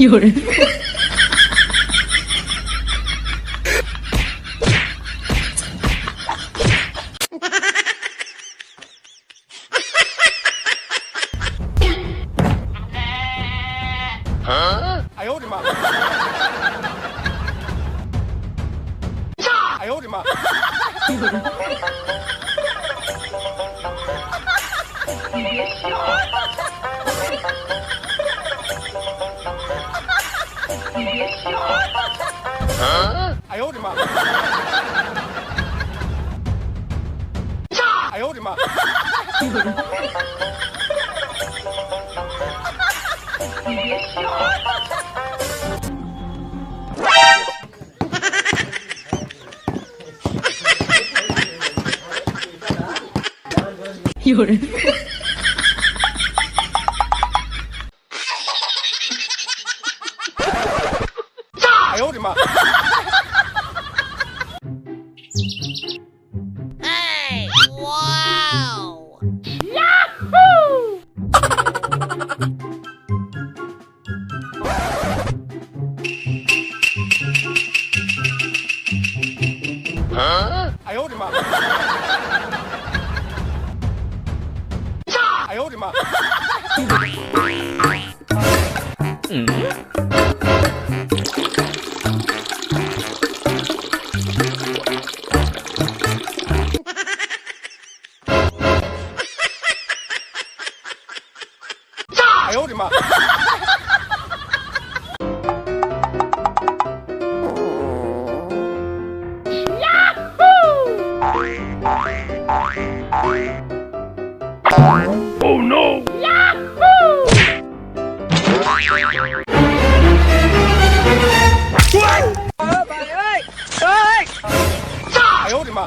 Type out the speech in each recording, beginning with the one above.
有人。哎呦我的妈！哎呦我的妈！你别笑。你别笑。哎呦我的妈！哎呦我的妈！你别笑。有人。哎呦我的妈！哎，哇哦！呀呼！哎呦我的妈！哎呦我的妈！哎呦我的妈！呀呼！Oh no！ 呀呼！哎呦我的妈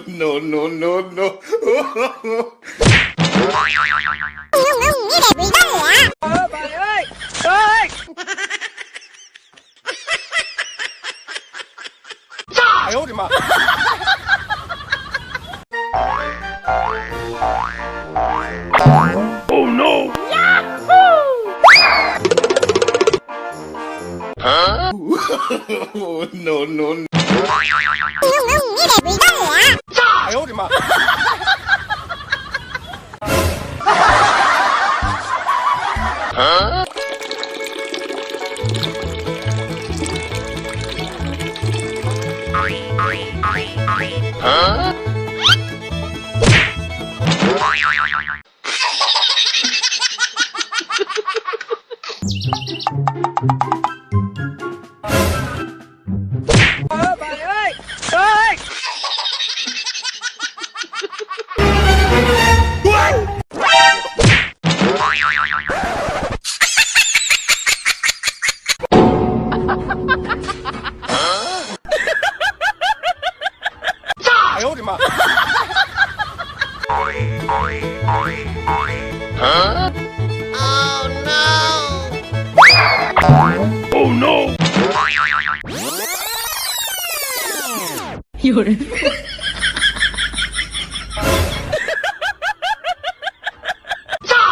！No no no no！ 哎呦我的妈！Oh no！ 呀呼！No no no！ 哎呦我的妈！哎呦我的妈Oh no!！Oh no！ 有人。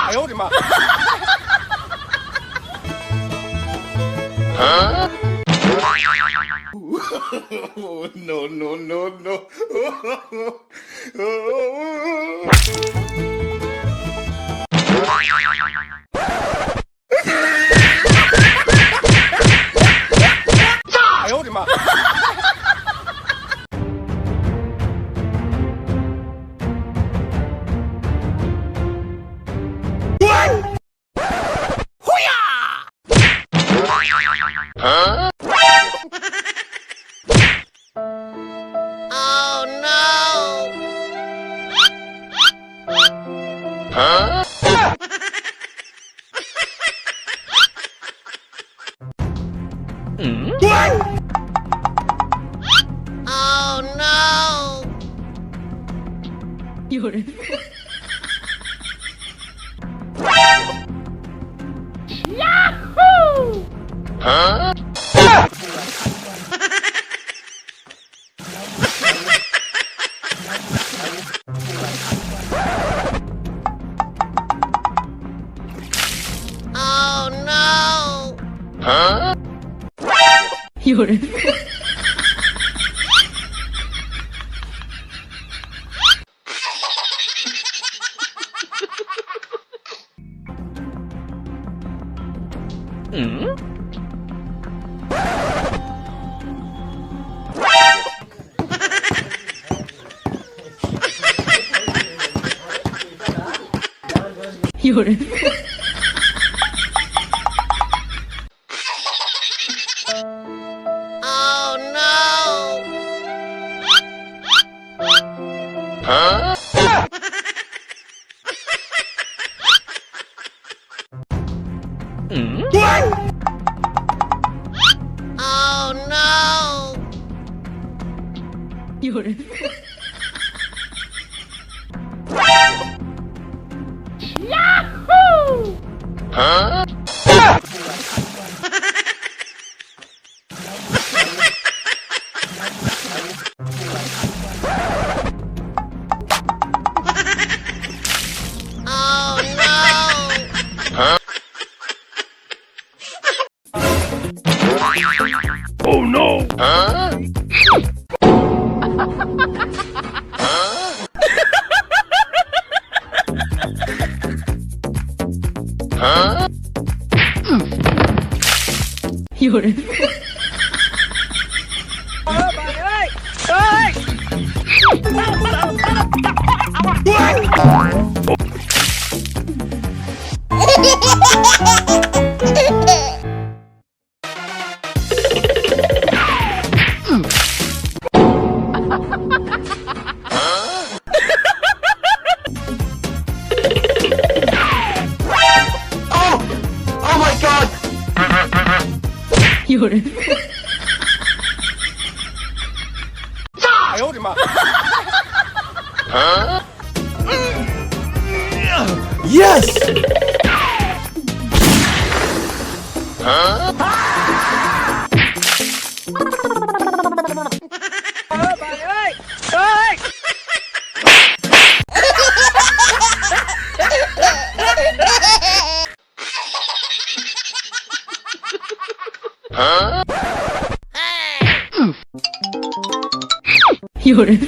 哎呦我的妈！No no no no！ 哎呦我的妈！呼呀！Oh no! 嗯 Oh no! 有人。呀呼！有人，嗯？有人，Oh no! 嗯？ Oh no! 有人， Yahoo! Oh no! Oh no! Huh? 有人， Oh my god! 有人， 哎呦我的妈！Yes! Hey! 有人，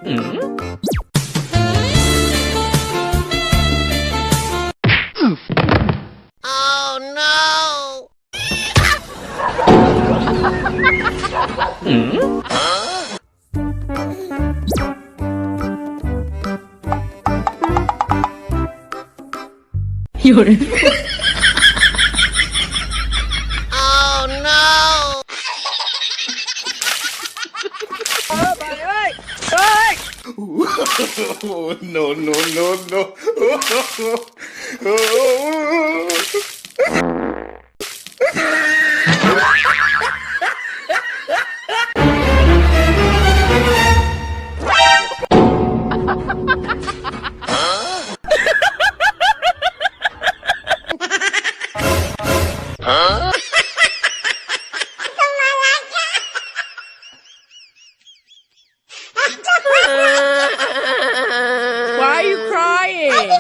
嗯？ Oh no! 嗯？ 有人， Oh no! Oh no no no no! Huh? Why are you crying?